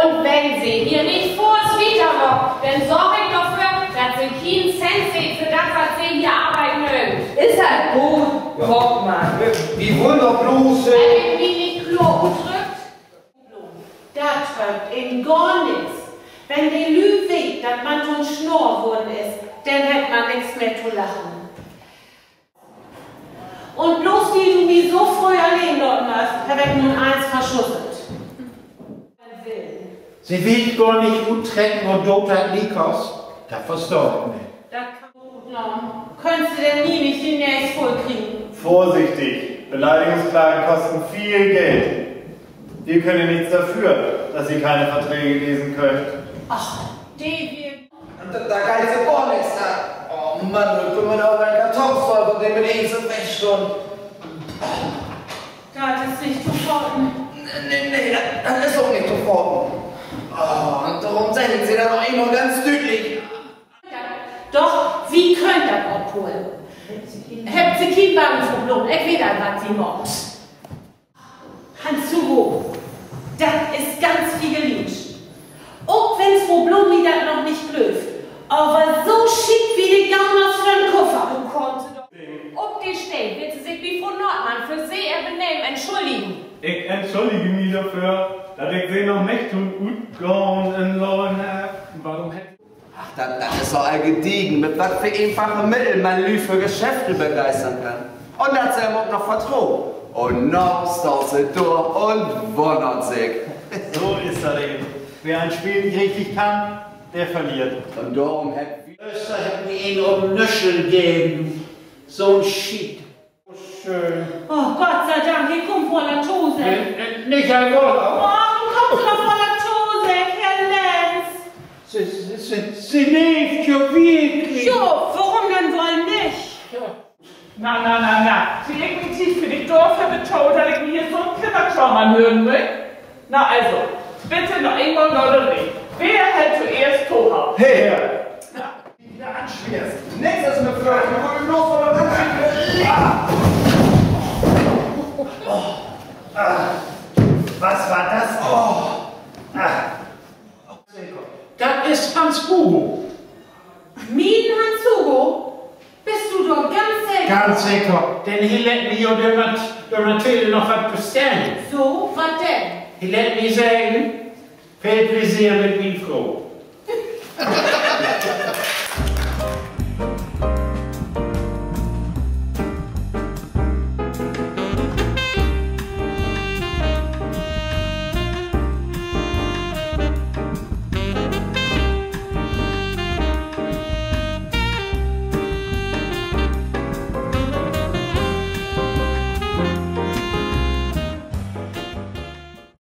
Und wenn sie hier nicht vors Wiederlock, dann sorge ich dafür, dass sie keinen Cent sehen für das, was sie hier arbeiten mögen. Ist halt gut. Guck mal. Wie wollen doch bloß... Wenn mich nicht Klo drückt, Das drückt in gar nichts. Wenn die Lü weht, dass man schon Schnurr worden ist, dann hat man nichts mehr zu lachen. Und bloß die du mich so früh allein dort machst, hab ich nun eins verschusselt. Sie will gar nicht gut trecken und dort hat Nikos. Das verstehe ich nicht. Das kann gut noch. Könntest du denn nie nicht den Nächst voll kriegen? Vorsichtig, Beleidigungsklagen kosten viel Geld. Wir können nichts dafür, dass ihr keine Verträge lesen könnt. Ach, die Da geht's ja gar nichts. Oh Mann, du kommst mir auf einen Karton, von dem wir die so wegstunden. Das ist nicht zu folgen. Nee, das ist auch nicht zu folgen. Oh, und darum sagen sie dann auch immer ganz deutlich. Doch, wie könnt ihr das abholen? Habt ihr kein Bahnhofsproblem? Ich weiß was sie macht. Hans Hugo, das ist ganz viel geliebt. Auch wenn's Problem mir das noch nicht läuft. Aber so schick wie die Gauners für den Koffer. Du konntest doch. abgestellt wird sie sich wie Frau Nordmann für sie ihr Benehmen entschuldigen. Ich entschuldige mich dafür, dass ich sie noch nicht tun gut gehauen in Lohn habe. Warum hätte Ach, das ist doch all gediegen, mit was für einfachen Mitteln man Lü für Geschäfte begeistern kann. Und das er auch noch vertraut. Und noch staut sie durch und wundert sich. so ist das eben. Wer ein Spiel nicht richtig kann, der verliert. Und darum hätten wir... Öster hat mir ihn um Nüschel gegeben. So ein Shit. Schön. Oh Gott sei Dank, ich komm vor der Tose. Nicht ein Wort. Oh, du kommst doch vor der Tose, Herr Lenz. Sie lebt ja wirklich. Jo, warum denn wohl nicht? Na. Sie definitiv für die Dörfer betont, dass ich mir hier so ein Kindertrauma hören will. Na also, bitte noch einmal Lotterie. Wer hätte zuerst Tora? Hey! Ja, anschwierst. Nächstes mit Flirten. Wir wollen los von der Was war das denn? Das ist Hans Hugo. Mein Hans Hugo? Bist du doch ganz sicher? Ganz sicher. Denn hier lässt mich ja natürlich noch was bestellen. So, was denn? Hier lässt mich sagen, viel Plaisir mit meiner Frau.